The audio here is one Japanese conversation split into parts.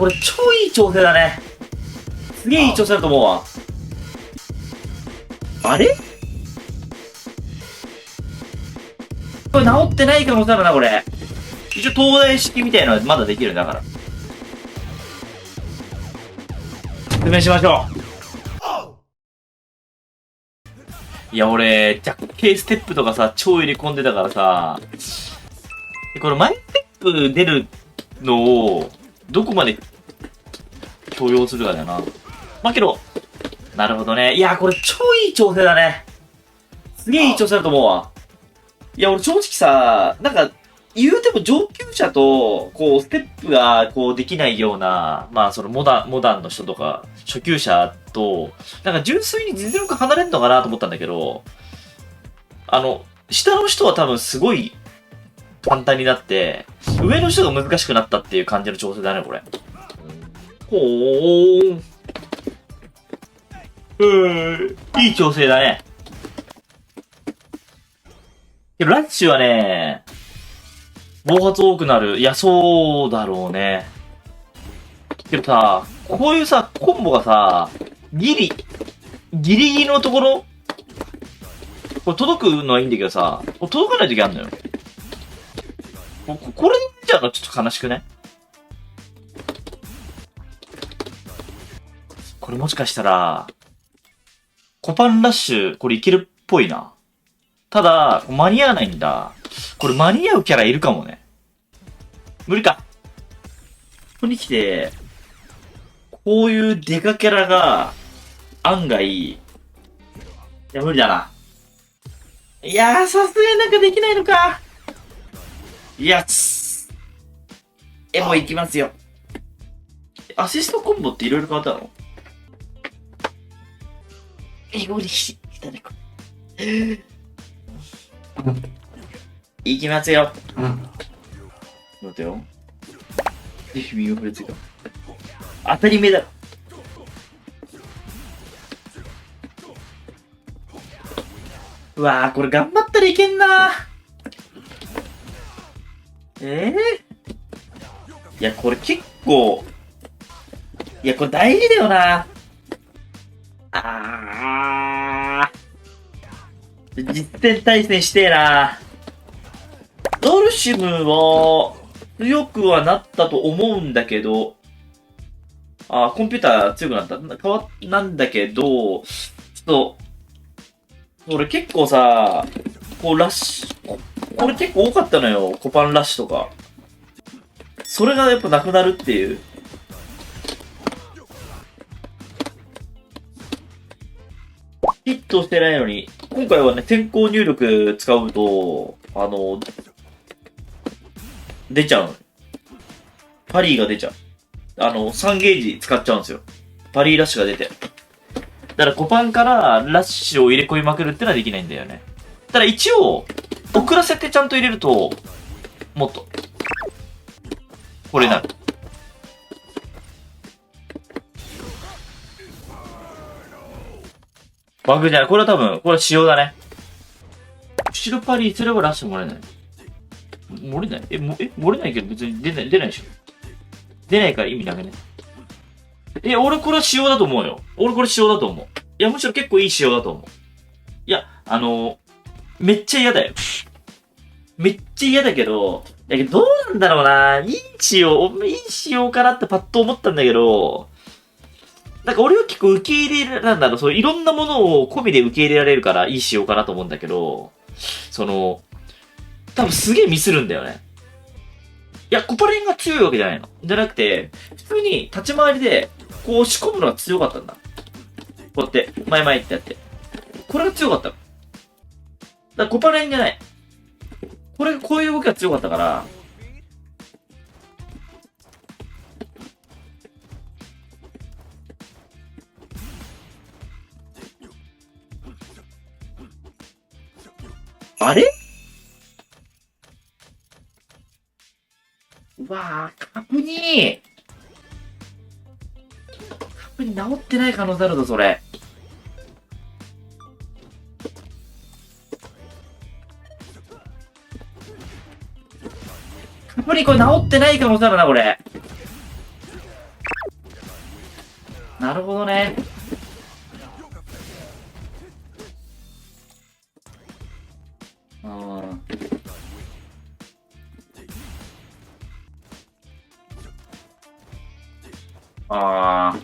これ超いい調整だね。すげえいい調整だと思うわ。あれこれ治ってない可能性あるな、これ。一応東大式みたいなのはまだできるんだから。説明しましょう。いや、俺、ジャッケステップとかさ、超入れ込んでたからさ、このマイステップ出るのを、どこまで許容するかだよな。まあ、けど、なるほどね。いや、これ超いい調整だね。すげえいい調整だと思うわ。いや、俺正直さ、なんか、言うても上級者と、こう、ステップが、こう、できないような、まあ、そのモダンの人とか、初級者と、なんか純粋に実力離れんのかなと思ったんだけど、下の人は多分すごい簡単になって、上の人が難しくなったっていう感じの調整だね、これ。ほー。いい調整だね。けど、ラッシュはね、暴発多くなる。いや、そうだろうね。けどさ、こういうさ、コンボがさ、ギリギリのところ、これ届くのはいいんだけどさ、これ届かない時あるのよ。これじゃあちょっと悲しくね。これもしかしたら、コパンラッシュ、これいけるっぽいな。ただ、間に合わないんだ。これ間に合うキャラいるかもね。無理か。ここに来て、こういうデカキャラが、案外、いや、無理だな。いやー、さすがになんかできないのか。いや、もう行きますよ。アシストコンボっていろいろ変わったの？英語に来たね、これ。行きますよ。待ってよ。ぜひ右を振りついた。当たり目だろ。うわー、これ頑張ったらいけんな。いや、これ結構、いや、これ大事だよな。実戦対戦してえな。ドルシムは強くはなったと思うんだけど、コンピューター強くなった。なんだけど、ちょっと、俺結構さ、こうラッシュ、これ結構多かったのよ。コパンラッシュとか。それがやっぱなくなるっていう。ヒットしてないのに、今回はね、先行入力使うと、出ちゃう。パリーが出ちゃう。3ゲージ使っちゃうんですよ。パリーラッシュが出て。だからコパンからラッシュを入れ込みまくるってのはできないんだよね。ただ一応、遅らせてちゃんと入れると、もっと、これになる。バグじゃない。これは多分、これは仕様だね。後ろパリすればラッシュ漏れない。漏れない漏れないけど別に出ないでしょ。出ないから意味なくね。俺これは仕様だと思うよ。俺これ仕様だと思う。いや、むしろ結構いい仕様だと思う。いや、めっちゃ嫌だよ。めっちゃ嫌だけど、どうなんだろうな。いい仕様かなってパッと思ったんだけど、なんか俺は結構受け入れなんだろう、そういろんなものを込みで受け入れられるからいい仕様かなと思うんだけど、多分すげえミスるんだよね。いや、コパレンが強いわけじゃないの。じゃなくて、普通に立ち回りで、こう押し込むのが強かったんだ。こうやって、前々ってやって。これが強かったの。だからコパレンじゃない。こういう動きが強かったから、あれうわぁ、角に治ってない可能性あるぞ、それ。角にこれ治ってない可能性あるな、これ。なるほどね。うん。あ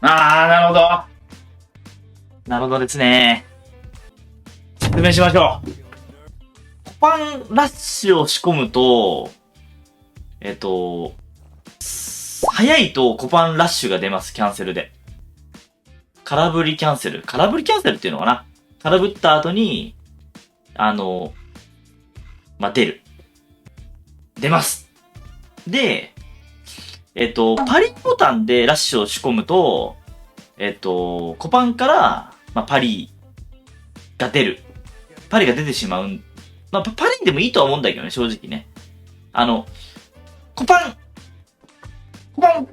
なるほど。なるほどですね。説明しましょう。コパンラッシュを仕込むと、早いとコパンラッシュが出ます、キャンセルで。空振りキャンセル。空振りキャンセルっていうのかな。空振った後に、出る。出ます。で、パリボタンでラッシュを仕込むと、コパンから、パリが出る。パリが出てしまう。パリでもいいとは思うんだけどね、正直ね。コパン、コパン、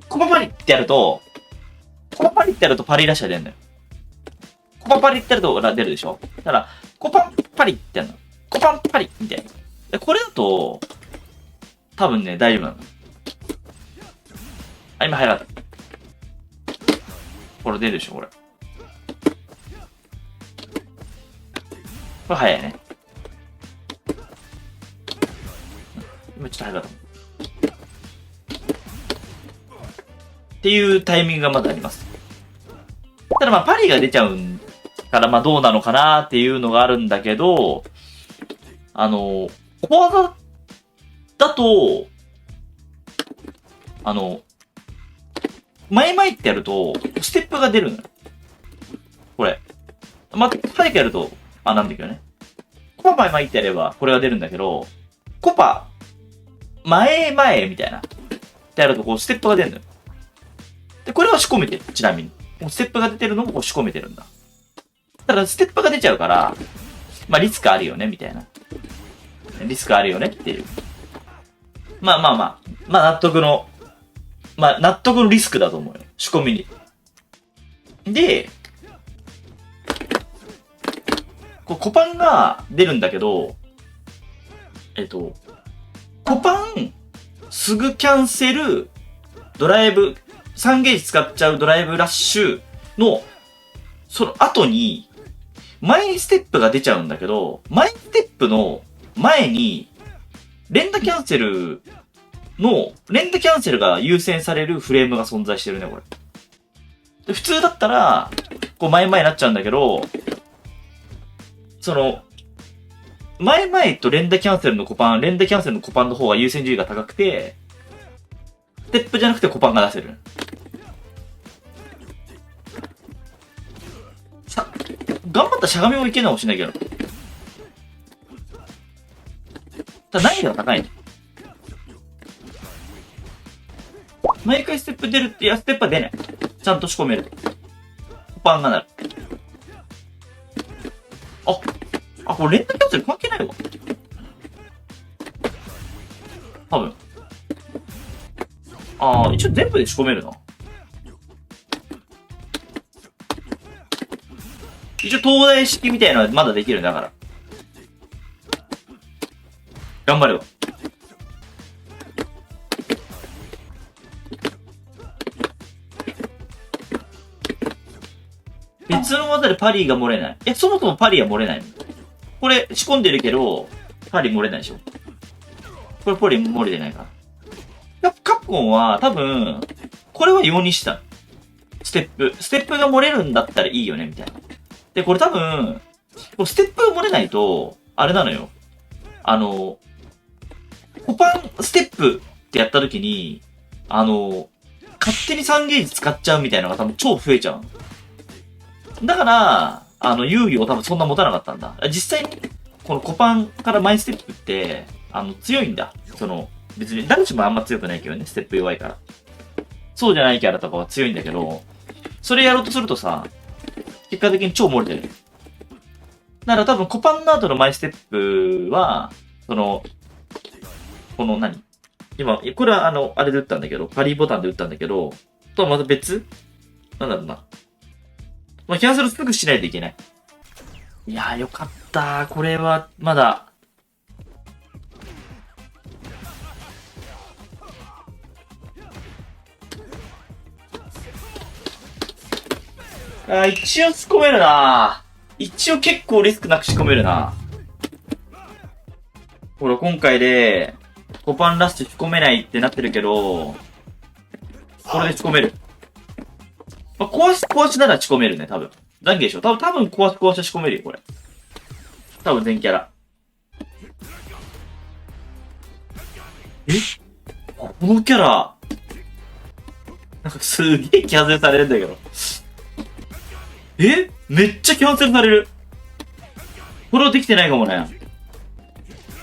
コパパリってやると、コパパリってやるとパリラッシュが出るんだよ。コパパリってやると出るでしょ。だから、コパンパリってやるの。コパンパリみたいな。これだと、多分ね、大丈夫なの。あ、今早かった。これ出るでしょ、これ。これ早いね。今ちょっと早かった。っていうタイミングがまだあります。ただパリが出ちゃうからどうなのかなっていうのがあるんだけど、小技だと、前々ってやると、ステップが出るのよ。これ。早くやると、なんだけどね。コパ前々ってやれば、これが出るんだけど、コパ、前々みたいな。ってやると、ステップが出るのよ。で、これは仕込めてる。ちなみに。ステップが出てるのも仕込めてるんだ。ただ、ステップが出ちゃうから、リスクあるよね、みたいな。リスクあるよねっていう。納得の、納得のリスクだと思うよ。仕込みに。で、コパンが出るんだけど、コパン、すぐキャンセル、ドライブ、3ゲージ使っちゃうドライブラッシュの、その後に、前ステップが出ちゃうんだけど、前ステップの前に、連打キャンセルが優先されるフレームが存在してるね、これ。で普通だったら、前々になっちゃうんだけど、前々と連打キャンセルのコパンの方が優先順位が高くて、ステップじゃなくてコパンが出せる。頑張ったしゃがみもいけるのかもしれないけど。ただ難易度が高いね。毎回ステップ出るって、いや、ステップは出ない。ちゃんと仕込める。コパンがなる。これ連打キャンセル関係ないわ。多分。一応全部で仕込めるな。一応東大式みたいなのはまだできるんだから。頑張れよ。別の技でパリが漏れない。そもそもパリは漏れないの。これ仕込んでるけど、パリ漏れないでしょ。これパリ漏れてないから。カプコンは多分、これは用にした。ステップが漏れるんだったらいいよね、みたいな。で、これ多分、ステップが漏れないと、あれなのよ。コパンステップってやった時に、勝手に3ゲージ使っちゃうみたいなのが多分超増えちゃう。だから、猶予を多分そんな持たなかったんだ。実際に、このコパンからマイステップって、強いんだ。別に、ダルチもあんま強くないけどね、ステップ弱いから。そうじゃないキャラとかは強いんだけど、それやろうとするとさ、結果的に超漏れてる。だから多分コパンの後のマイステップは、今、これはあれで打ったんだけど、パリボタンで打ったんだけど、とはまた別なんだろうな。キャンセルすぐしないといけない。いやーよかったー。これは、まだ。あ、一応仕込めるな。一応結構リスクなく仕込めるな。ほら、今回で、コパンラッシュ仕込めないってなってるけど、これで仕込める。まあ、壊しなら仕込めるね、多分。懺悔でしょ。多分壊し仕込めるよ、これ。多分全キャラ。えこのキャラ、なんかすげえキャンセルされるんだけど。めっちゃキャンセルされる。フォローできてないかもね。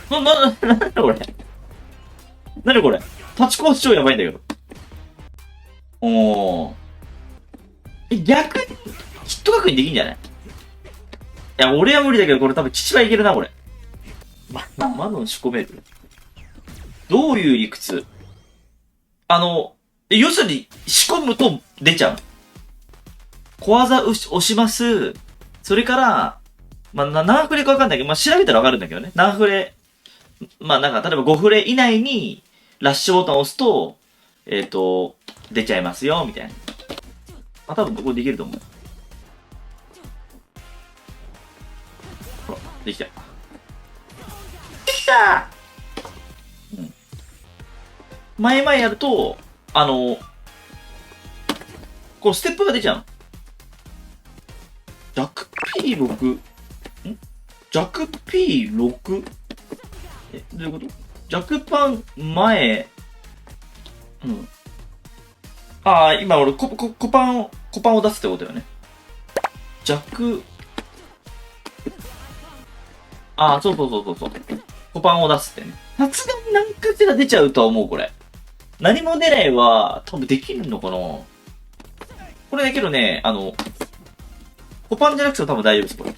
なんだこれ。なにこれ。立ち壊し超やばいんだけど。おー。逆に、ヒット確認できんじゃない？いや、俺は無理だけど、これ多分父はいけるな、これ。マノン仕込める？どういう理屈？要するに、仕込むと出ちゃう。小技押します。それから、まあ、何フレかわかんないけど、まあ、調べたらわかるんだけどね。何フレ、まあ、なんか、例えば5フレ以内に、ラッシュボタンを押すと、出ちゃいますよ、みたいな。あ、多分ここできると思う。ほら、できた。できたー。うん。前々やると、こうステップが出ちゃう。弱 P6？ 弱 P6？ どういうこと？弱パン前、うん。ああ、今俺コパンを出すってことよね。弱、ああ、そう。コパンを出すってね。さすがに何かしら出ちゃうとは思う、これ。何も出ないは、多分できるのかな？これだけどね、コパンじゃなくても多分大丈夫です、これ。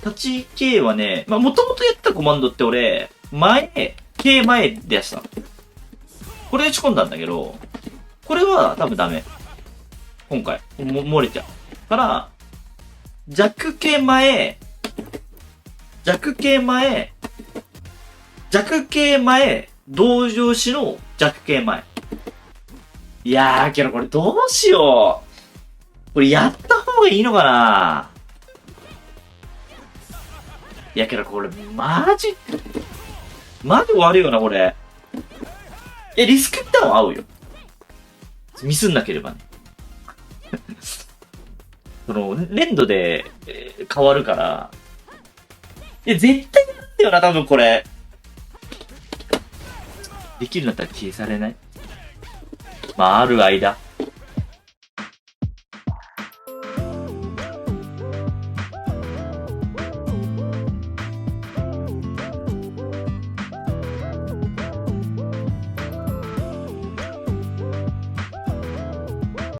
立ち K はね、まあ、もともとやったコマンドって俺、K 前でやってたの。これで仕込んだんだけど、これは多分ダメ。今回。漏れちゃう。から、弱 K 前、同情詞の弱 K 前。いやー、けどこれどうしよう。これやった方がいいのかないやけどこれ、マジ悪いよな、これ。リスクってのは合うよ。ミスんなければね。連動で、変わるから。絶対やるんだよな、多分これ。できるんだったら消されない？まあ、ある間。